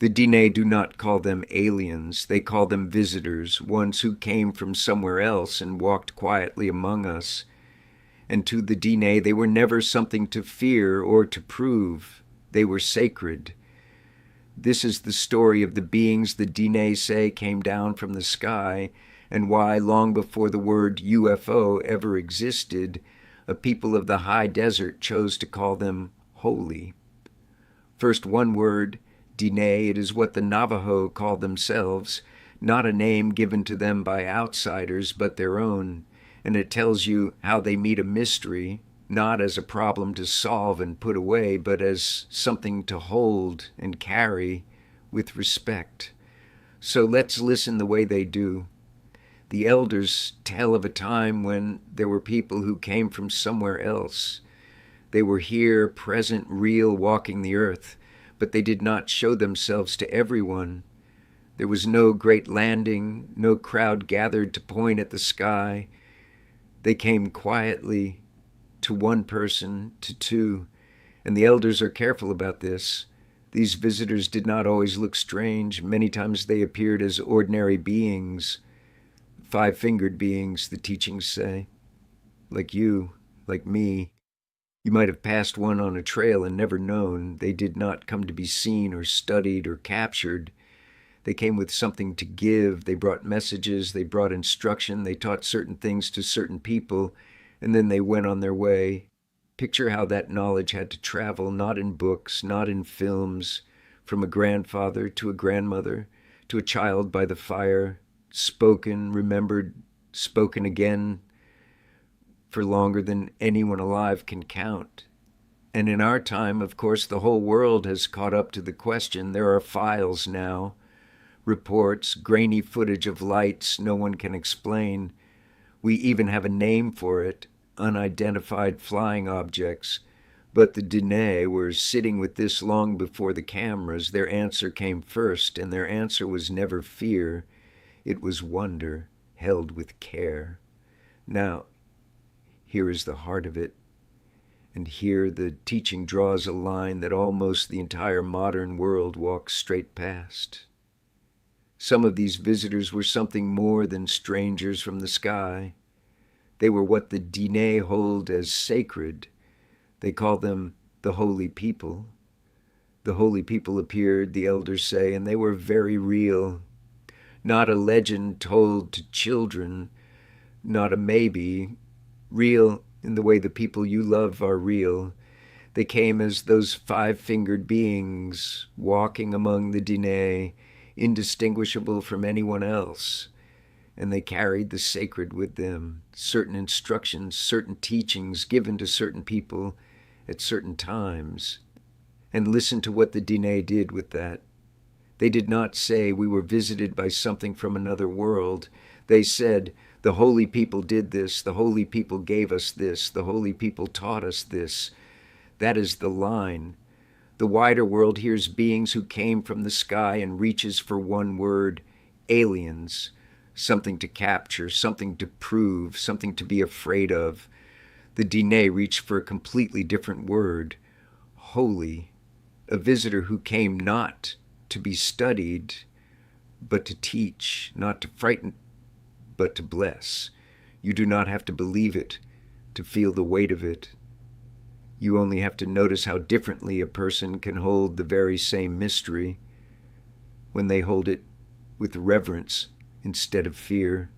The Diné do not call them aliens. They call them visitors, ones who came from somewhere else and walked quietly among us. And to the Diné, they were never something to fear or to prove. They were sacred. This is the story of the beings the Diné say came down from the sky, and why, long before the word UFO ever existed, a people of the high desert chose to call them holy. First one word, Diné, it is what the Navajo call themselves, not a name given to them by outsiders, but their own, and it tells you how they meet a mystery, not as a problem to solve and put away, but as something to hold and carry with respect. So let's listen the way they do. The elders tell of a time when there were people who came from somewhere else. They were here, present, real, walking the earth, but they did not show themselves to everyone. There was no great landing, no crowd gathered to point at the sky. They came quietly, to one person, to two, and the elders are careful about this. These visitors did not always look strange. Many times they appeared as ordinary beings, five-fingered beings, the teachings say. Like you, like me. You might have passed one on a trail and never known. They did not come to be seen or studied or captured. They came with something to give. They brought messages. They brought instruction. They taught certain things to certain people, and then they went on their way. Picture how that knowledge had to travel, not in books, not in films, from a grandfather to a grandmother, to a child by the fire, spoken, remembered, spoken again, for longer than anyone alive can count. And in our time, of course, the whole world has caught up to the question. There are files now, reports, grainy footage of lights no one can explain. We even have a name for it, unidentified flying objects. But the Diné were sitting with this long before the cameras. Their answer came first, and their answer was never fear. It was wonder, held with care. Now, here is the heart of it. And here the teaching draws a line that almost the entire modern world walks straight past. Some of these visitors were something more than strangers from the sky. They were what the Diné hold as sacred. They call them the holy people. The holy people appeared, the elders say, and they were very real. Not a legend told to children, not a maybe, real in the way the people you love are real. They came as those five-fingered beings walking among the Diné, indistinguishable from anyone else. And they carried the sacred with them, certain instructions, certain teachings given to certain people at certain times. And listen to what the Diné did with that. They did not say we were visited by something from another world. They said, the holy people did this, the holy people gave us this, the holy people taught us this. That is the line. The wider world hears beings who came from the sky and reaches for one word, aliens, something to capture, something to prove, something to be afraid of. The Diné reached for a completely different word, holy, a visitor who came not to be studied, but to teach, not to frighten, but to bless. You do not have to believe it to feel the weight of it. You only have to notice how differently a person can hold the very same mystery when they hold it with reverence instead of fear.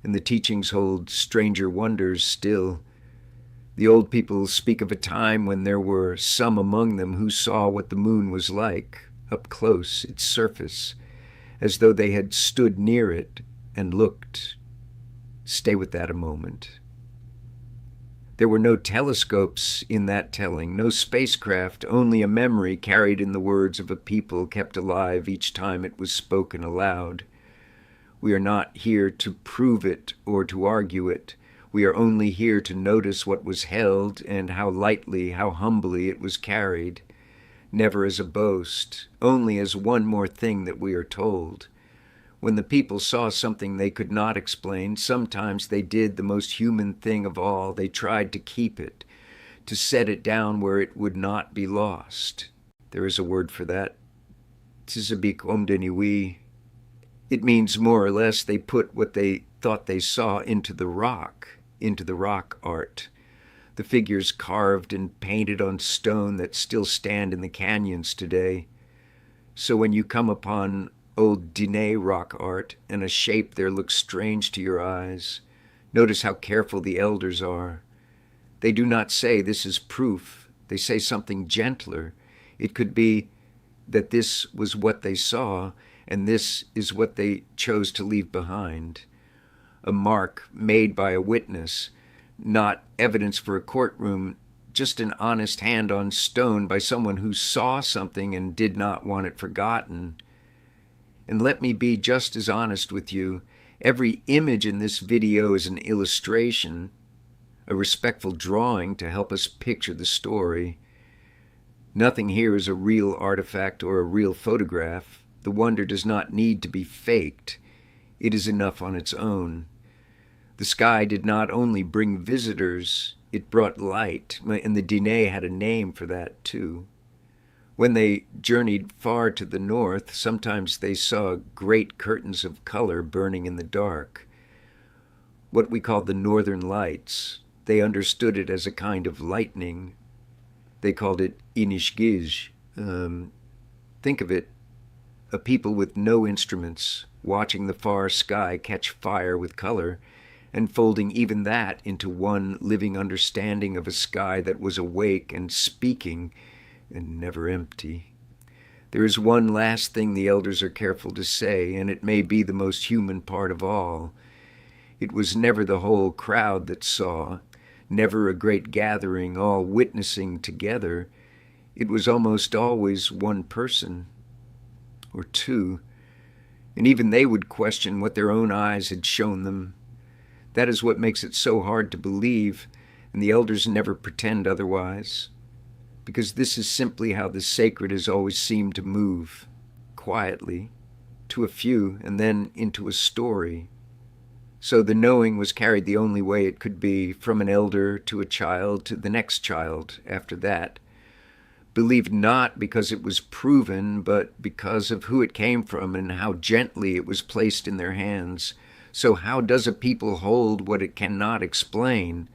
And the teachings hold stranger wonders still. The old people speak of a time when there were some among them who saw what the moon was like, up close, its surface, as though they had stood near it and looked. Stay with that a moment. There were no telescopes in that telling, no spacecraft, only a memory carried in the words of a people kept alive each time it was spoken aloud. We are not here to prove it or to argue it. We are only here to notice what was held and how lightly, how humbly it was carried. Never as a boast, only as one more thing that we are told. When the people saw something they could not explain, sometimes they did the most human thing of all. They tried to keep it, to set it down where it would not be lost. There is a word for that. Tsisabikomdeniwi. It means more or less they put what they thought they saw into the rock art. The figures carved and painted on stone that still stand in the canyons today. So when you come upon old Diné rock art and a shape there looks strange to your eyes, notice how careful the elders are. They do not say this is proof. They say something gentler. It could be that this was what they saw and this is what they chose to leave behind. A mark made by a witness, not evidence for a courtroom, just an honest hand on stone by someone who saw something and did not want it forgotten. And let me be just as honest with you. Every image in this video is an illustration, a respectful drawing to help us picture the story. Nothing here is a real artifact or a real photograph. The wonder does not need to be faked. It is enough on its own. The sky did not only bring visitors, it brought light, and the Diné had a name for that too. When they journeyed far to the north, sometimes they saw great curtains of color burning in the dark. What we call the northern lights. They understood it as a kind of lightning. They called it inishgiz. Think of it, a people with no instruments, watching the far sky catch fire with color, and folding even that into one living understanding of a sky that was awake and speaking and never empty. There is one last thing the elders are careful to say, and it may be the most human part of all. It was never the whole crowd that saw, never a great gathering all witnessing together. It was almost always one person or two, and even they would question what their own eyes had shown them. That is what makes it so hard to believe, and the elders never pretend otherwise, because this is simply how the sacred has always seemed to move, quietly, to a few, and then into a story. So the knowing was carried the only way it could be, from an elder to a child to the next child after that. Believed not because it was proven, but because of who it came from and how gently it was placed in their hands. So how does a people hold what it cannot explain?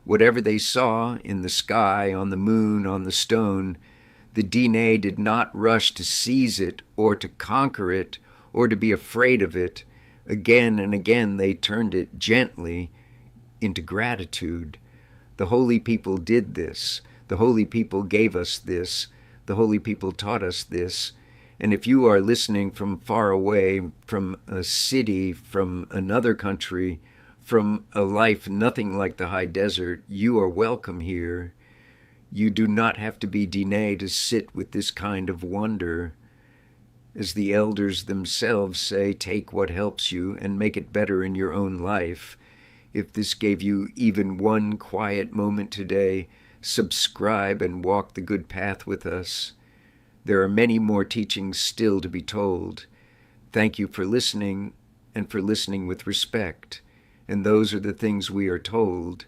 Whatever they saw in the sky, on the moon, on the stone, the Diné did not rush to seize it or to conquer it or to be afraid of it. Again and again they turned it gently into gratitude. The holy people did this. The holy people gave us this. The holy people taught us this. And if you are listening from far away, from a city, from another country, from a life nothing like the high desert, you are welcome here. You do not have to be Diné to sit with this kind of wonder. As the elders themselves say, take what helps you and make it better in your own life. If this gave you even one quiet moment today, subscribe and walk the good path with us. There are many more teachings still to be told. Thank you for listening, and for listening with respect. And those are the things we are told.